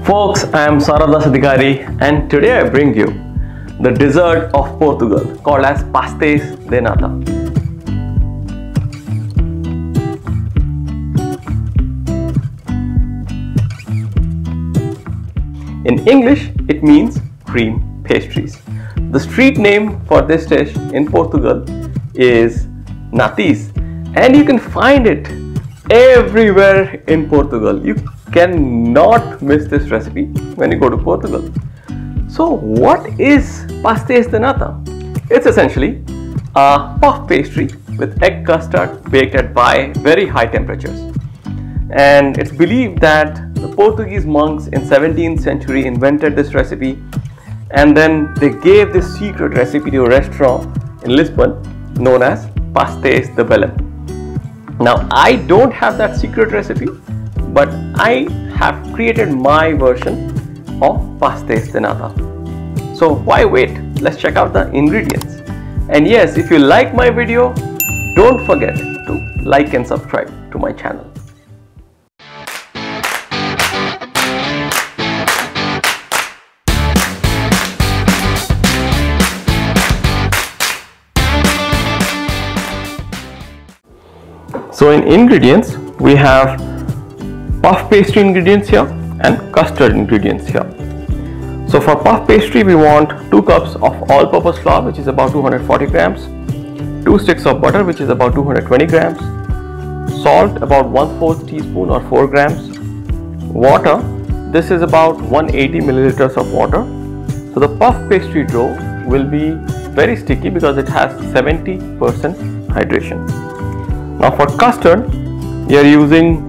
Folks, I am Sadhikari and today I bring you the dessert of Portugal called as Pastéis de Nata. In English, it means cream pastries. The street name for this dish in Portugal is natis, and you can find it everywhere in Portugal. You cannot miss this recipe when you go to Portugal. So what is Pastéis de Nata? It's essentially a puff pastry with egg custard baked at very high temperatures. And it's believed that the Portuguese monks in 17th century invented this recipe, and then they gave this secret recipe to a restaurant in Lisbon known as Pastéis de Belém. Now I don't have that secret recipe, but I have created my version of Pastéis de Nata. So why wait? Let's check out the ingredients. And yes, if you like my video, don't forget to like and subscribe to my channel. So in ingredients, we have puff pastry ingredients here and custard ingredients here. So for puff pastry, we want 2 cups of all-purpose flour, which is about 240 grams, 2 sticks of butter, which is about 220 grams, salt about 1/4 teaspoon or 4 grams, water, this is about 180 milliliters of water. So the puff pastry dough will be very sticky because it has 70% hydration. Now for custard, we are using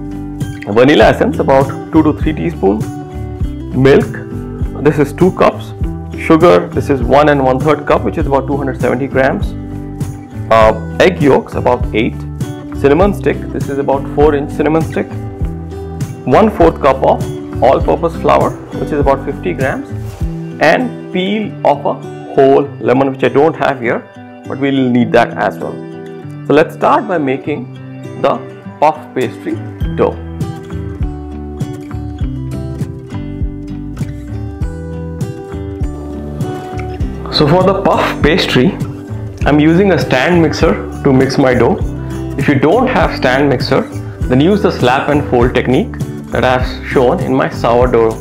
vanilla essence about 2 to 3 teaspoons, milk, this is 2 cups, sugar, this is 1 1/3 cup, which is about 270 grams, egg yolks about 8, cinnamon stick, this is about 4-inch cinnamon stick, 1/4 cup of all-purpose flour, which is about 50 grams, and peel of a whole lemon, which I don't have here, but we will need that as well. So let's start by making the puff pastry dough. So for the puff pastry, I'm using a stand mixer to mix my dough. If you don't have stand mixer, then use the slap and fold technique that I have shown in my sourdough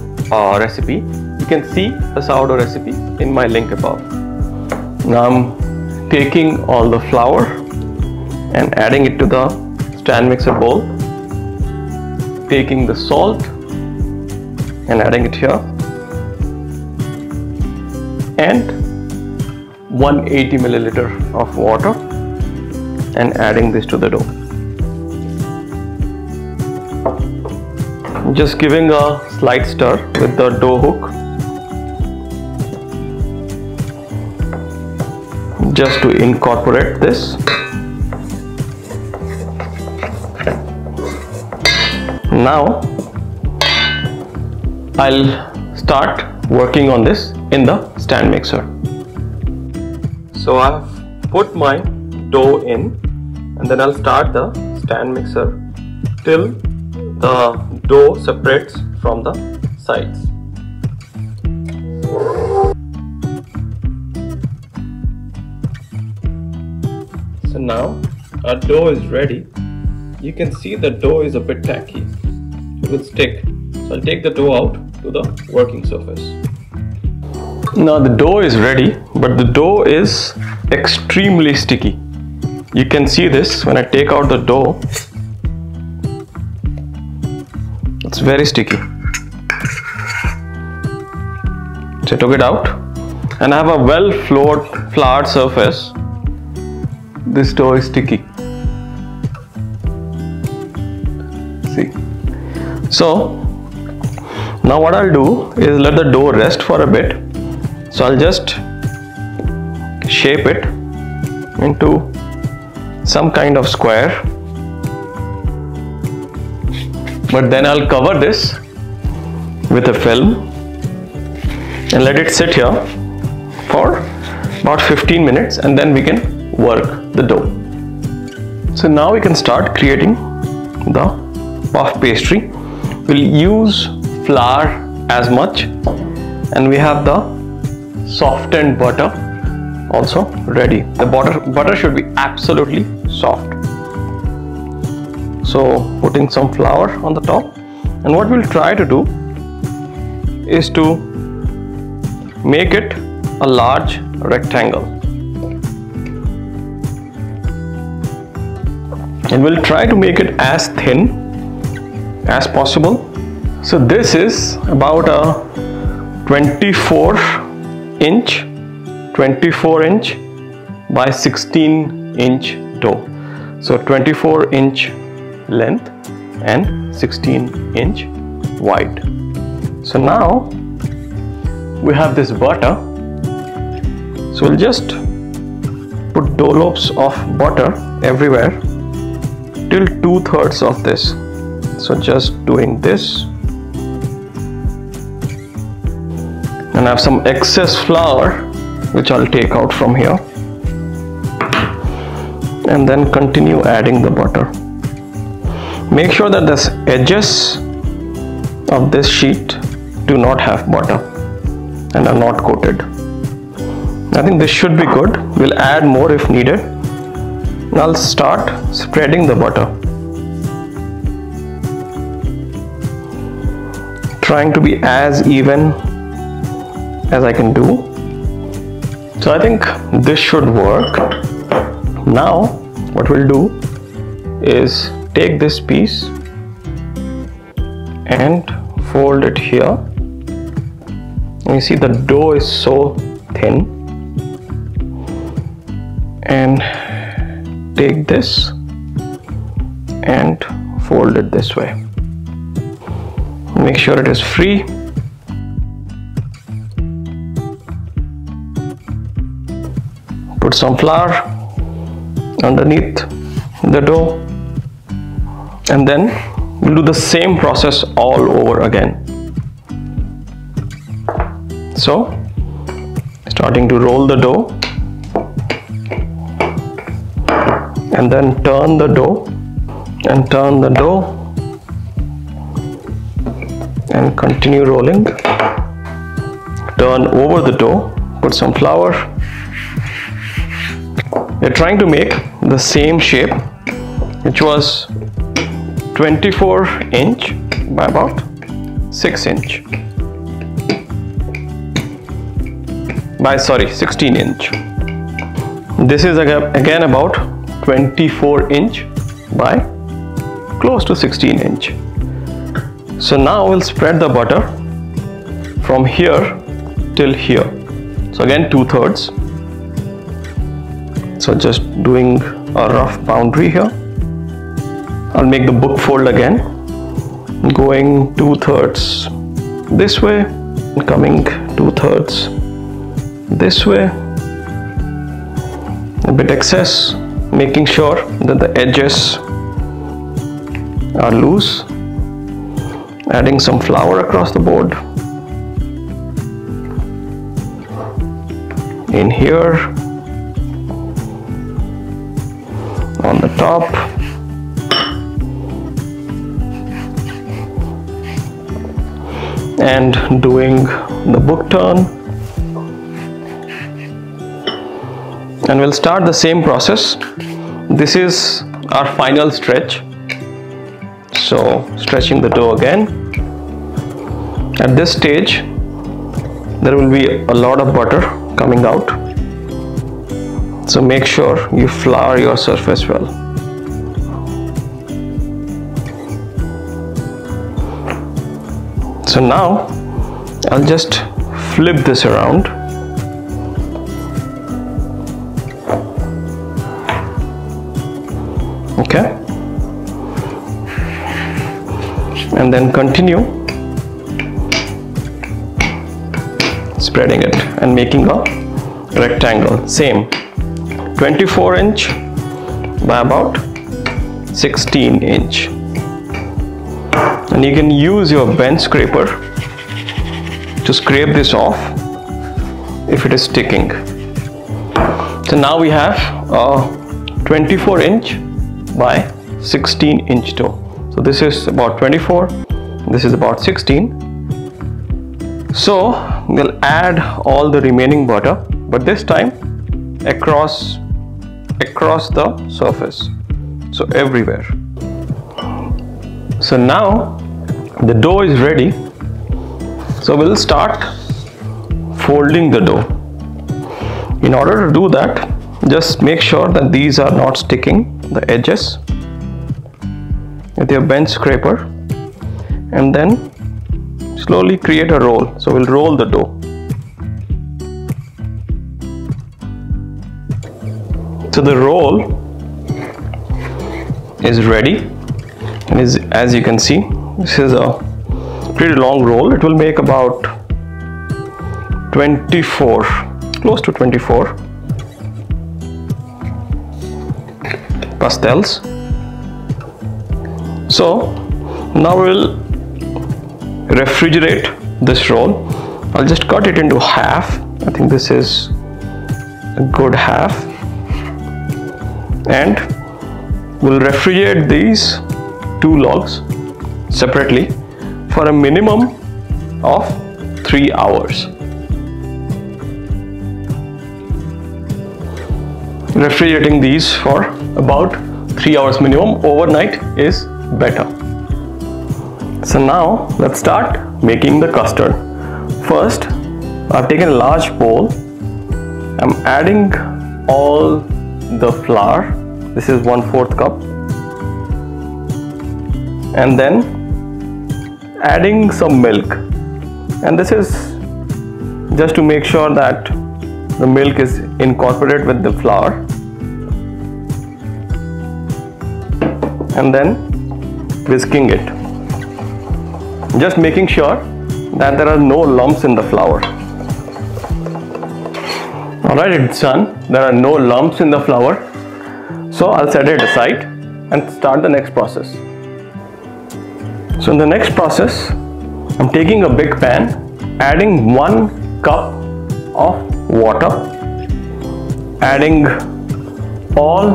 recipe. You can see the sourdough recipe in my link above. Now I'm taking all the flour and adding it to the stand mixer bowl, taking the salt and adding it here, and 180 milliliter of water and adding this to the dough. Just giving a slight stir with the dough hook just to incorporate this. Now I'll start working on this in the stand mixer. So I've put my dough in, and then I'll start the stand mixer till the dough separates from the sides. So now our dough is ready. You can see the dough is a bit tacky. It will stick. So I'll take the dough out to the working surface. Now the dough is ready, but the dough is extremely sticky. You can see this when I take out the dough. It's very sticky. So I took it out and I have a well floured surface. This dough is sticky. See. So now what I'll do is let the dough rest for a bit. So I'll just shape it into some kind of square, but then I'll cover this with a film and let it sit here for about 15 minutes, and then we can work the dough. So now we can start creating the puff pastry. We'll use flour as much, and we have the softened butter also ready. The butter should be absolutely soft. So putting some flour on the top, and what we'll try to do is to make it a large rectangle, and we'll try to make it as thin as possible. So this is about a 24 inch by 16 inch dough. So 24 inch length and 16 inch wide. So now we have this butter, so we'll just put dollops of butter everywhere till 2/3 of this. So just doing this, and I have some excess flour which I'll take out from here, and then continue adding the butter. Make sure that the edges of this sheet do not have butter and are not coated. I think this should be good. We'll add more if needed. I'll start spreading the butter, trying to be as even as I can do. So I think this should work. Now what we'll do is take this piece and fold it here. And you see the dough is so thin, and take this and fold it this way. Make sure it is free. Put some flour underneath the dough, and then we'll do the same process all over again. So starting to roll the dough, and then turn the dough and turn the dough, and continue rolling. Turn over the dough, put some flour. We're trying to make the same shape, which was 24 inch by about 6 inch by 16 inch. This is again about 24 inch by close to 16 inch. So now we'll spread the butter from here till here. So again 2/3. So just doing a rough boundary here. I'll make the book fold again, going 2/3 this way and coming 2/3 this way. A bit excess, making sure that the edges are loose. Adding some flour across the board. In here, on the top, and doing the book turn, and we'll start the same process. This is our final stretch, so stretching the dough again. At this stage there will be a lot of butter coming out, so make sure you flour your surface well. So now I'll just flip this around. Okay, and then continue spreading it and making a rectangle. Same 24 inch by about 16 inch, and you can use your bench scraper to scrape this off if it is sticking. So now we have a 24 inch by 16 inch dough. So this is about 24, this is about 16. So we'll add all the remaining butter, but this time across the surface, so everywhere. So now the dough is ready, so we'll start folding the dough. In order to do that, just make sure that these are not sticking, the edges, with your bench scraper, and then slowly create a roll. So we'll roll the dough. So the roll is ready, and as you can see, this is a pretty long roll. It will make about 24, close to 24 pastels. So now we'll refrigerate this roll. I'll just cut it into half. I think this is a good half, and we'll refrigerate these two logs separately for a minimum of 3 hours. Refrigerating these for about 3 hours minimum. Overnight is better. So now let's start making the custard. First, I've taken a large bowl. I'm adding all the flour. This is 1/4 cup, and then adding some milk, and this is just to make sure that the milk is incorporated with the flour, and then whisking it, just making sure that there are no lumps in the flour. Alright, it's done. There are no lumps in the flour, so I'll set it aside and start the next process. So in the next process, I'm taking a big pan, adding 1 cup of water, adding all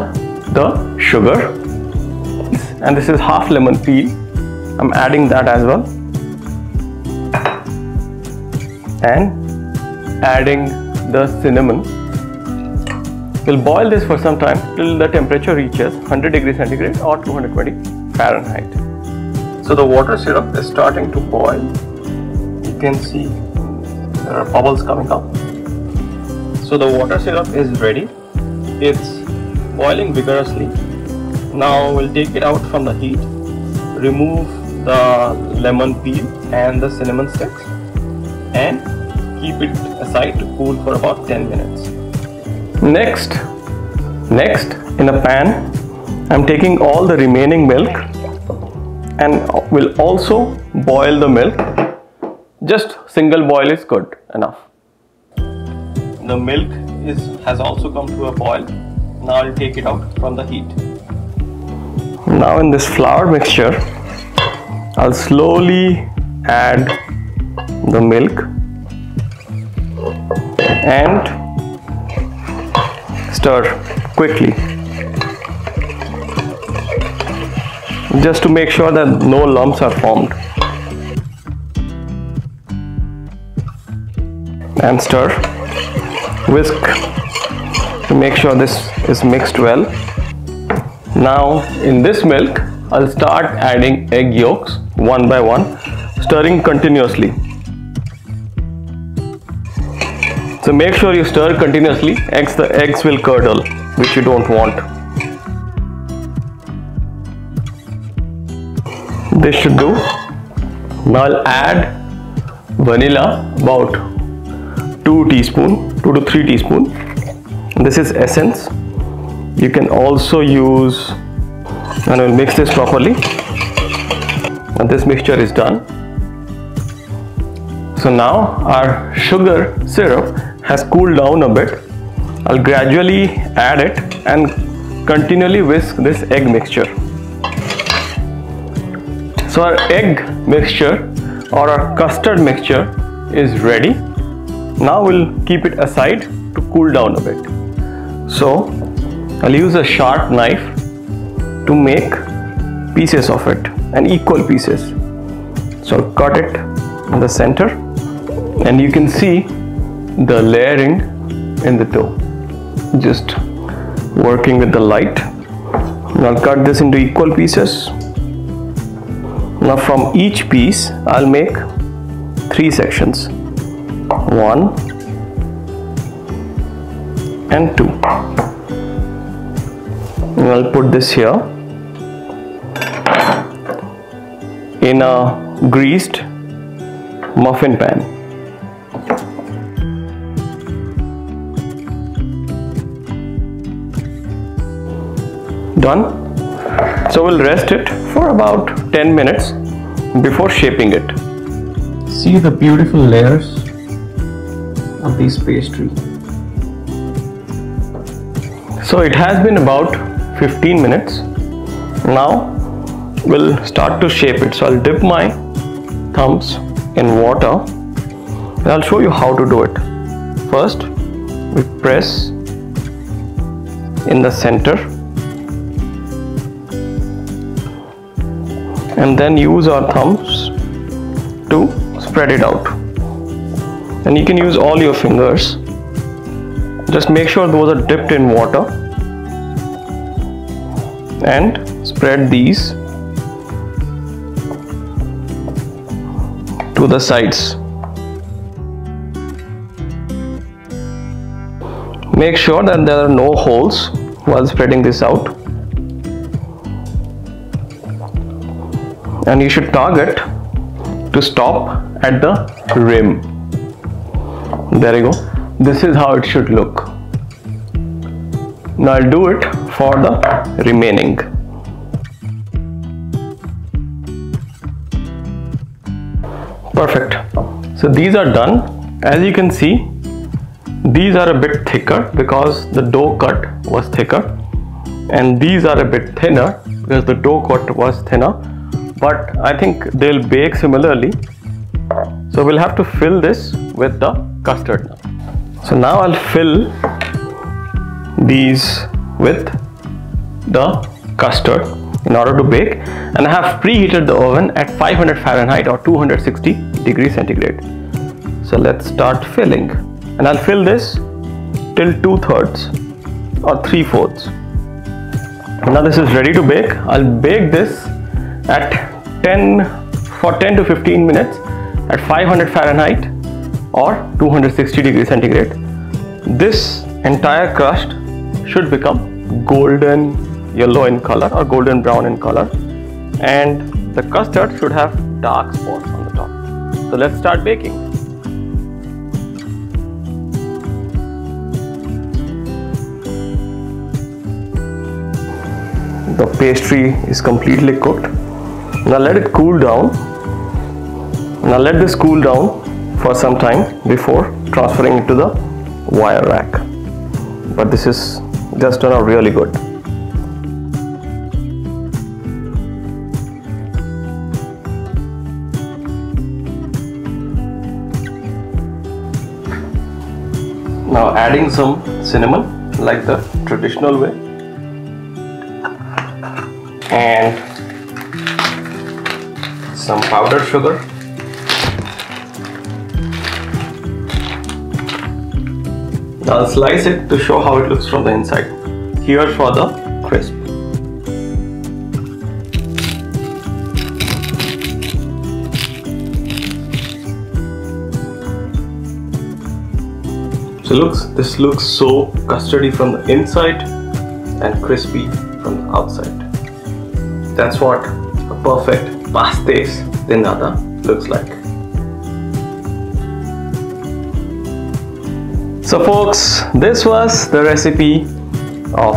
the sugar, and this is half lemon peel. I'm adding that as well, and adding the cinnamon. We'll boil this for some time till the temperature reaches 100 degrees centigrade or 220 Fahrenheit. So the water syrup is starting to boil. You can see there are bubbles coming up. So the water syrup is ready. It's boiling vigorously. Now we'll take it out from the heat, remove the lemon peel and the cinnamon sticks, and keep it aside to cool for about 10 minutes. Next, in a pan, I'm taking all the remaining milk, and will also boil the milk. Just single boil is good enough. The milk has also come to a boil. Now I'll take it out from the heat. Now in this flour mixture, I'll slowly add the milk and stir quickly, just to make sure that no lumps are formed, and stir, whisk to make sure this is mixed well. Now in this milk, I'll start adding egg yolks one by one, stirring continuously. So make sure you stir continuously, the eggs will curdle, which you don't want. This should do. Now I'll add vanilla, about 2 to 3 teaspoons. This is essence. You can also use, and we'll mix this properly. And this mixture is done. So now our sugar syrup has cooled down a bit. I'll gradually add it and continually whisk this egg mixture. So our egg mixture or our custard mixture is ready. Now we'll keep it aside to cool down a bit. So I'll use a sharp knife to make pieces of it, and equal pieces. So I'll cut it in the center and you can see the layering in the dough. Just working with the light. Now I'll cut this into equal pieces. Now from each piece I'll make 3 sections, 1 and 2. And I'll put this here in a greased muffin pan. Done. So we'll rest it for about 10 minutes before shaping it. See the beautiful layers of these pastry. So it has been about 15 minutes. Now we'll start to shape it. So I'll dip my thumbs in water and I'll show you how to do it. First, we press in the center and then use our thumbs to spread it out. And you can use all your fingers. Just make sure those are dipped in water and spread these to the sides. Make sure that there are no holes while spreading this out, and you should target to stop at the rim. There you go. This is how it should look. Now I'll do it for the remaining. Perfect. So these are done. As you can see, these are a bit thicker because the dough cut was thicker, and these are a bit thinner because the dough cut was thinner, but I think they'll bake similarly. So we'll have to fill this with the custard now. So now I'll fill these with the custard in order to bake, and I have preheated the oven at 500 Fahrenheit or 260 degrees centigrade. So let's start filling, and I'll fill this till 2/3 or 3/4. Now this is ready to bake. I'll bake this at 10 to 15 minutes at 500 Fahrenheit or 260 degrees centigrade. This entire crust should become golden yellow in color or golden brown in color, and the custard should have dark spots on the top. So let's start baking. The pastry is completely cooked. Now let it cool down. Now let this cool down for some time before transferring it to the wire rack. But this is just turned out really good. Now adding some cinnamon like the traditional way, and some powdered sugar, now I'll slice it to show how it looks from the inside. Here for the crisp. So this looks so custardy from the inside and crispy from the outside. That's what a perfect Pastéis de Nata looks like. So folks, this was the recipe of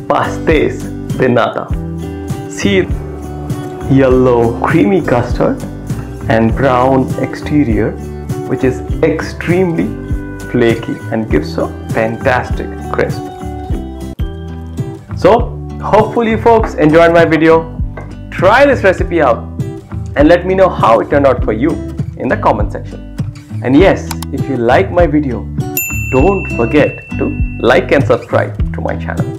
Pastéis de Nata. See, yellow creamy custard and brown exterior, which is extremely flaky and gives a fantastic crisp. So hopefully folks enjoyed my video. Try this recipe out and let me know how it turned out for you in the comment section. And yes, if you like my video, don't forget to like and subscribe to my channel.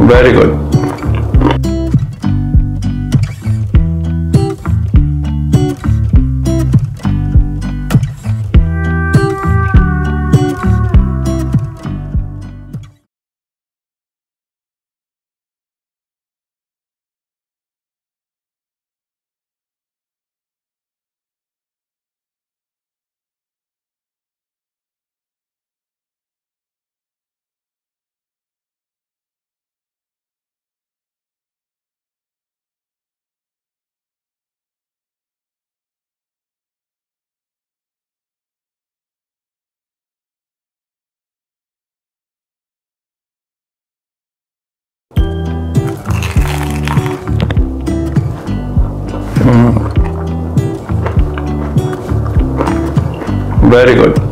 Very good. Very good.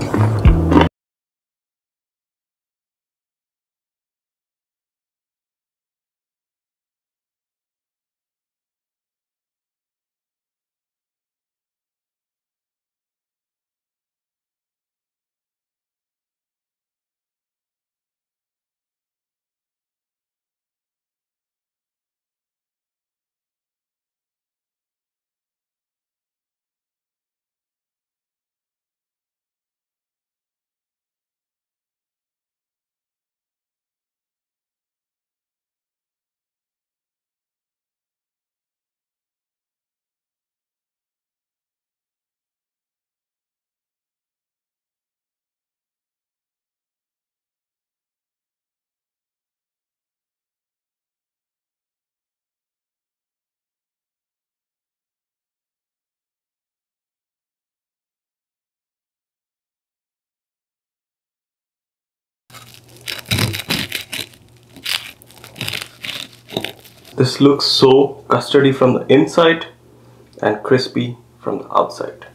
This looks so custardy from the inside and crispy from the outside.